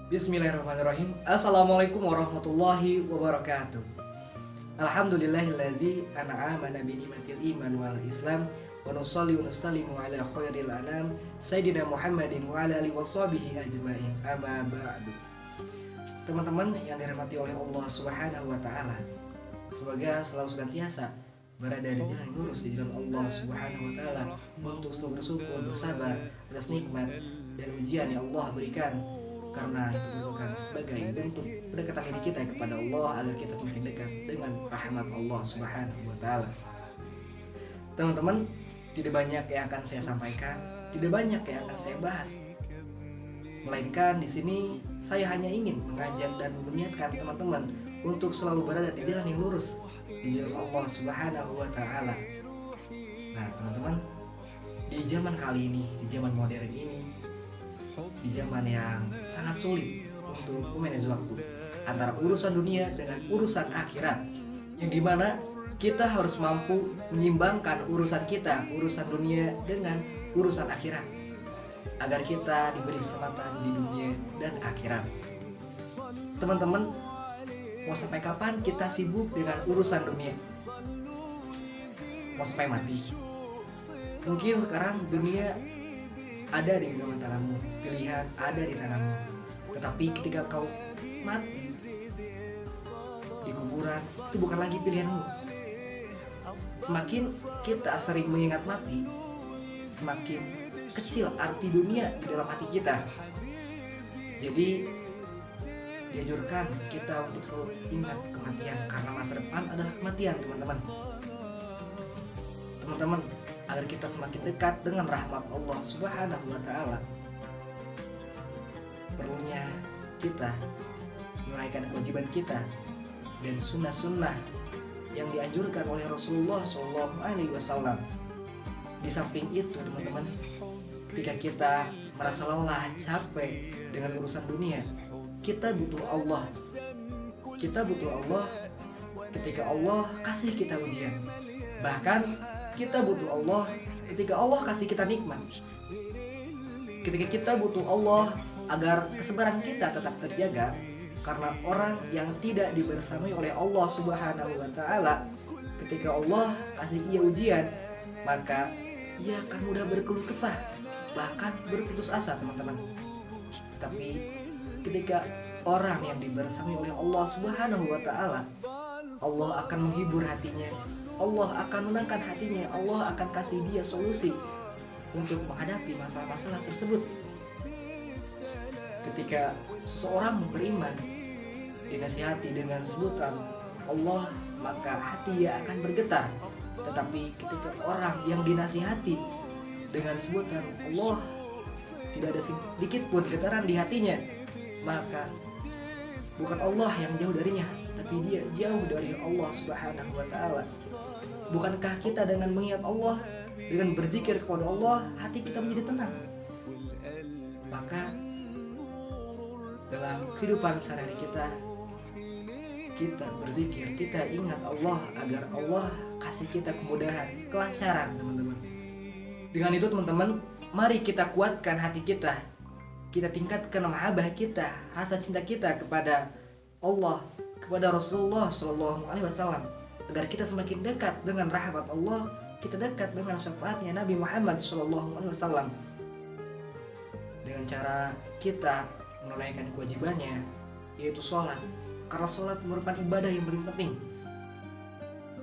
Bismillahirrahmanirrahim. Assalamualaikum warahmatullahi wabarakatuh. Alhamdulillahilladzi an'amana bi ni'matil iman wal islam wa nusalli wa nusallimu ala khairil anam sayyidina Muhammadin wa ala alihi washabihi ajmain. Amma ba'du. Teman-teman yang dirahmati oleh Allah Subhanahu wa taala, semoga selalu senantiasa berada di jalan yang lurus, di jalan Allah Subhanahu wa taala, untuk selalu bersyukur, bersabar atas nikmat dan ujian yang Allah berikan, karena itu bukan sebagai bentuk pendekatan diri kita kepada Allah agar kita semakin dekat dengan rahmat Allah Subhanahu wa taala. Teman-teman, tidak banyak yang akan saya sampaikan, tidak banyak yang akan saya bahas. Melainkan di sini saya hanya ingin mengajak dan mengingatkan teman-teman untuk selalu berada di jalan yang lurus, di jalan Allah Subhanahu wa taala. Nah, teman-teman, di zaman kali ini, di zaman modern ini, di zaman yang sangat sulit untuk memanage waktu antara urusan dunia dengan urusan akhirat, yang dimana kita harus mampu menyimbangkan urusan kita, urusan dunia dengan urusan akhirat, agar kita diberi keselamatan di dunia dan akhirat. Teman-teman, mau sampai kapan kita sibuk dengan urusan dunia? Mau sampai mati? Mungkin sekarang dunia ada di genggaman tanganmu, pilihan ada di tanganmu. Tetapi ketika kau mati di kuburan, itu bukan lagi pilihanmu. Semakin kita sering mengingat mati, semakin kecil arti dunia di dalam hati kita. Jadi dianjurkan kita untuk selalu ingat kematian, karena masa depan adalah kematian, teman-teman. Teman-teman, agar kita semakin dekat dengan rahmat Allah Subhanahu wa taala, perlunya kita menunaikan kewajiban kita dan sunnah-sunnah yang dianjurkan oleh Rasulullah SAW. Di samping itu, teman-teman, ketika kita merasa lelah, capek dengan urusan dunia, kita butuh Allah. Kita butuh Allah ketika Allah kasih kita ujian. Bahkan kita butuh Allah ketika Allah kasih kita nikmat. Ketika kita butuh Allah agar kesabaran kita tetap terjaga, karena orang yang tidak dibersamai oleh Allah Subhanahu wa taala, ketika Allah kasih ia ujian, maka ia akan mudah berkeluh kesah, bahkan berputus asa, teman-teman. Tapi ketika orang yang dibersamai oleh Allah Subhanahu wa taala, Allah akan menghibur hatinya, Allah akan menenangkan hatinya, Allah akan kasih dia solusi untuk menghadapi masalah-masalah tersebut. Ketika seseorang beriman dinasihati dengan sebutan Allah, maka hati ia akan bergetar. Tetapi ketika orang yang dinasihati dengan sebutan Allah, tidak ada sedikit pun getaran di hatinya, maka bukan Allah yang jauh darinya, tapi dia jauh dari Allah Subhanahu wa taala. Bukankah kita dengan mengingat Allah, dengan berzikir kepada Allah, hati kita menjadi tenang? Maka dalam kehidupan sehari-hari kita berzikir, kita ingat Allah agar Allah kasih kita kemudahan, kelancaran, teman-teman. Dengan itu, teman-teman, mari kita kuatkan hati kita. Kita tingkatkan mahabbah kita, rasa cinta kita kepada Allah, kepada Rasulullah SAW, agar kita semakin dekat dengan rahmat Allah, kita dekat dengan syafaatnya Nabi Muhammad SAW, dengan cara kita menunaikan kewajibannya, yaitu sholat. Karena sholat merupakan ibadah yang paling penting.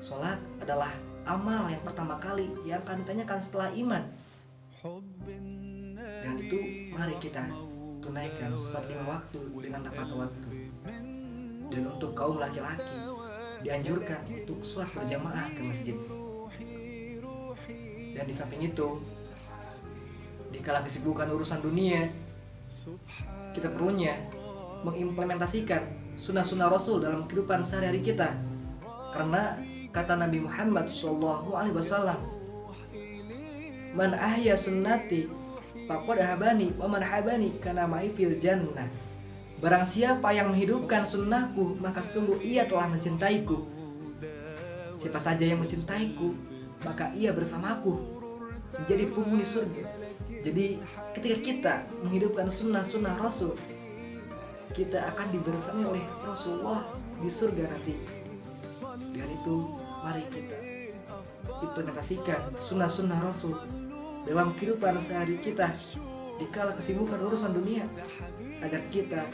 Sholat adalah amal yang pertama kali yang akan ditanyakan setelah iman. Dengan itu, mari kita tunaikan sholat 5 waktu dengan tepat waktu. Dan untuk kaum laki-laki, dianjurkan untuk sholat berjamaah ke masjid. Dan di samping itu, dikala kesibukan urusan dunia, kita perlunya mengimplementasikan sunnah-sunnah Rasul dalam kehidupan sehari-hari kita. Karena kata Nabi Muhammad SAW, "Man ahya sunnati faqad habani wa man habani kana ma'i fil jannah." Barang siapa yang menghidupkan sunnahku, maka sungguh ia telah mencintaiku. Siapa saja yang mencintaiku, maka ia bersamaku menjadi penghuni surga. Jadi ketika kita menghidupkan sunnah-sunnah Rasul, kita akan dibersami oleh Rasulullah di surga nanti. Dengan itu mari kita implementasikan sunnah-sunnah Rasul dalam kehidupan sehari kita dikala kesibukan urusan dunia, agar kita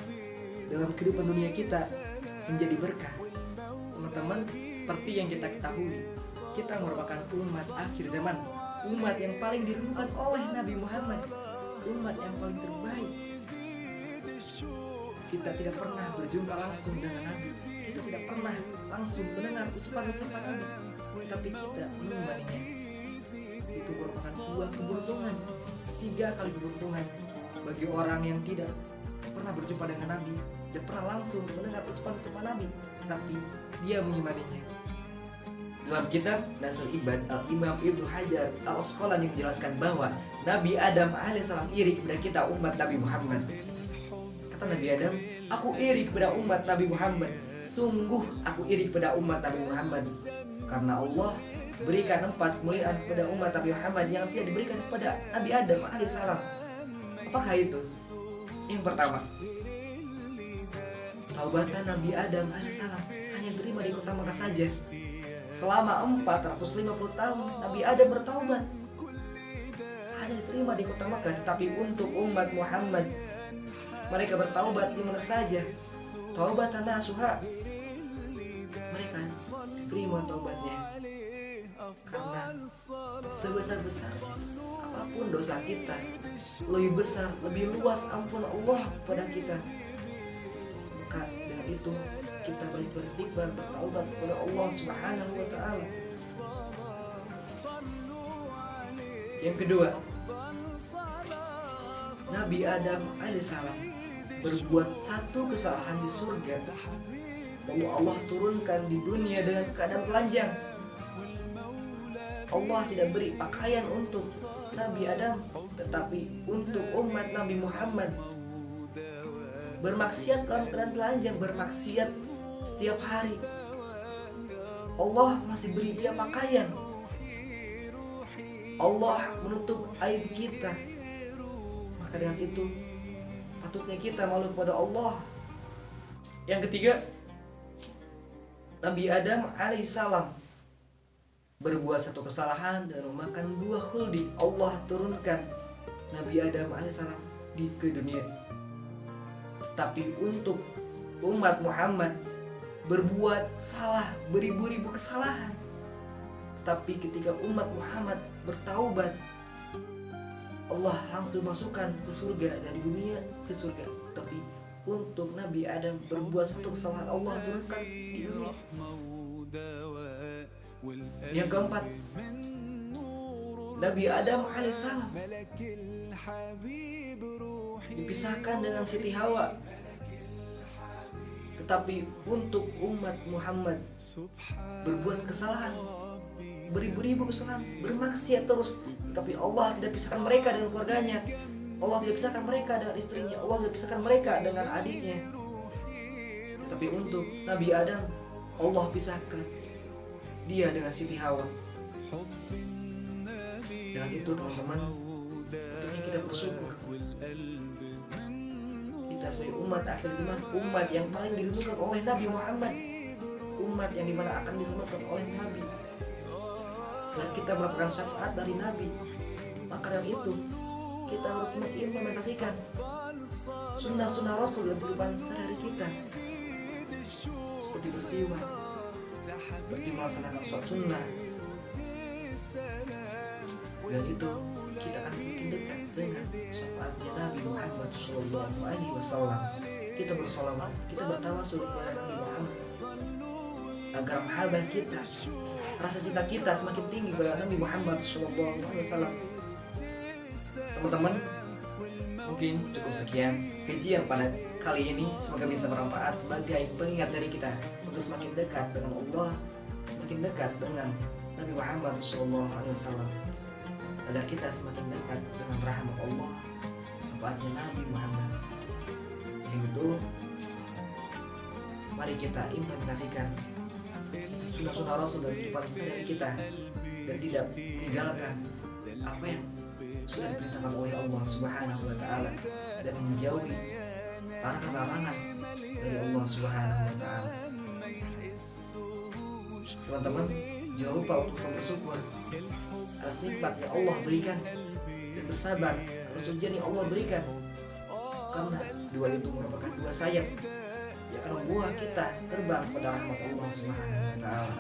dalam kehidupan dunia kita menjadi berkah. Teman-teman, seperti yang kita ketahui, kita merupakan umat akhir zaman, umat yang paling dirindukan oleh Nabi Muhammad, umat yang paling terbaik. Kita tidak pernah berjumpa langsung dengan Nabi, kita tidak pernah langsung mendengar ucapan-ucapan Nabi, tetapi kita mengimaninya. Itu merupakan sebuah keberuntungan, 3 kali keberuntungan bagi orang yang tidak pernah berjumpa dengan Nabi, tidak pernah langsung mendengar ucapan-ucapan Nabi, tapi dia mengimaninya. Dalam kitab Nasul Ibad, Al-Imam Ibnu Hajar Al-Asqalani menjelaskan bahwa Nabi Adam alaihissalam iri kepada kita umat Nabi Muhammad. Kata Nabi Adam, aku iri kepada umat Nabi Muhammad. Sungguh aku iri kepada umat Nabi Muhammad, karena Allah berikan 4 kemuliaan kepada umat Nabi Muhammad yang tidak diberikan kepada Nabi Adam alaihissalam. Apakah itu? Yang pertama, taubatan Nabi Adam alaihissalam hanya diterima di kota Makkah saja. Selama 450 tahun Nabi Adam bertaubat, hanya diterima di kota Makkah. Tetapi untuk umat Muhammad, mereka bertaubat di mana saja. Taubatan nasuha, mereka diterima taubatnya. Karena sebesar-besarnya apapun dosa kita, lebih besar, lebih luas ampun Allah pada kita, maka dengan itu kita balik beristighfar, bertaubat kepada Allah Subhanahu wa ta'ala. Yang kedua, Nabi Adam alaihissalam berbuat 1 kesalahan di surga, lalu Allah turunkan di dunia dengan keadaan telanjang. Allah tidak beri pakaian untuk Nabi Adam, tetapi untuk umat Nabi Muhammad bermaksiat dalam keadaan telanjang, bermaksiat setiap hari, Allah masih beri dia pakaian. Allah menutup aib kita, maka dengan itu patutnya kita malu kepada Allah. Yang ketiga, Nabi Adam alaihissalam berbuat 1 kesalahan dan memakan buah khuldi. Allah turunkan Nabi Adam alaihissalam ke dunia, tetapi untuk umat Muhammad berbuat salah beribu-ribu kesalahan, tetapi ketika umat Muhammad bertaubat, Allah langsung masukkan ke surga, dari dunia ke surga. Tapi untuk Nabi Adam berbuat 1 kesalahan, Allah turunkan di dunia. Yang keempat, Nabi Adam alaihissalam dipisahkan dengan Siti Hawa, tetapi untuk umat Muhammad berbuat kesalahan, beribu-ribu kesalahan, bermaksiat terus, tetapi Allah tidak pisahkan mereka dengan keluarganya, Allah tidak pisahkan mereka dengan istrinya, Allah tidak pisahkan mereka dengan adiknya. Tetapi untuk Nabi Adam, Allah pisahkan dia dengan Siti Hawa. Dengan itu teman-teman, tentunya kita bersyukur. Kita sebagai umat akhir zaman, umat yang paling dirindukan oleh Nabi Muhammad, umat yang dimana akan diselamatkan oleh Nabi, dan kita mendapatkan syafaat dari Nabi. Maka dari itu kita harus mengimplementasikan sunnah-sunnah Rasul dalam kehidupan sehari-hari kita, seperti bersiwak, seperti melaksanakan sholat sunnah. Dan itu kita akan semakin dekat dengan syafaatnya Nabi Muhammad SAW. Kita bersolawat, kita bertawasul kepada Nabi Muhammad agar mahabbah kita, rasa cinta kita semakin tinggi kepada Nabi Muhammad SAW. Teman-teman, mungkin cukup sekian kajian pada kali ini. Semoga bisa bermanfaat sebagai pengingat dari kita untuk semakin dekat dengan Allah, semakin dekat dengan Nabi Muhammad SAW, agar kita semakin dekat dengan rahmat Allah sepaatnya Nabi Muhammad. Itu mari kita implementasikan sunnah-sunnah Rasul dalam kehidupan sehari-hari kita, dan tidak meninggalkan apa yang sudah diperintahkan oleh Allah Subhanahu wa ta'ala, dan menjauhi larangan-larangan dari Allah Subhanahu wa Ta'ala. Teman-teman, jangan lupa untuk bersyukur atas nikmat yang Allah berikan dan bersabar atas ujian yang Allah berikan, karena dua itu merupakan dua sayap yang akan membawa kita terbang pada rahmat Allah Subhanahu wa Ta'ala.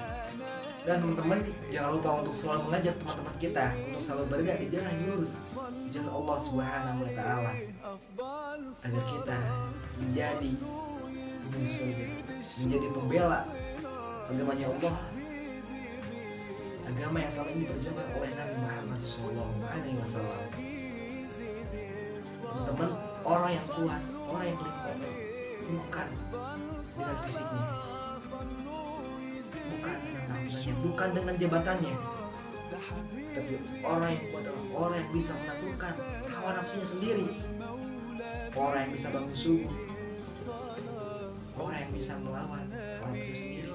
Dan teman-teman, jangan lupa untuk selalu mengajak teman-teman kita untuk selalu berada di jalan yang lurus, di jalan Allah Subhanahu wa Ta'ala, agar kita menjadi penghuni surga, menjadi pembela agamanya Allah, agama yang selama ini diperjuangkan oleh Nabi Muhammad SAW. Teman-teman, orang yang kuat, orang yang paling kuat bukan dengan fisiknya, bukan dengan namanya, bukan dengan jabatannya, tapi orang yang kuat adalah orang yang bisa menaklukkan hawa nafsunya sendiri, orang yang bisa bangun subuh, orang yang bisa melawan hawa nafsu sendiri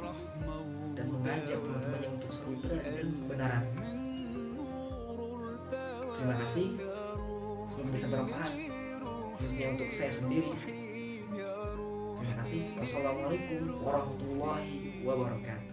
dan mengajak teman-temannya untuk selalu berada di jalan kebenaran. Terima kasih, semoga bisa bermanfaat, khususnya untuk saya sendiri. Terima kasih. Wassalamualaikum warahmatullahi wabarakatuh.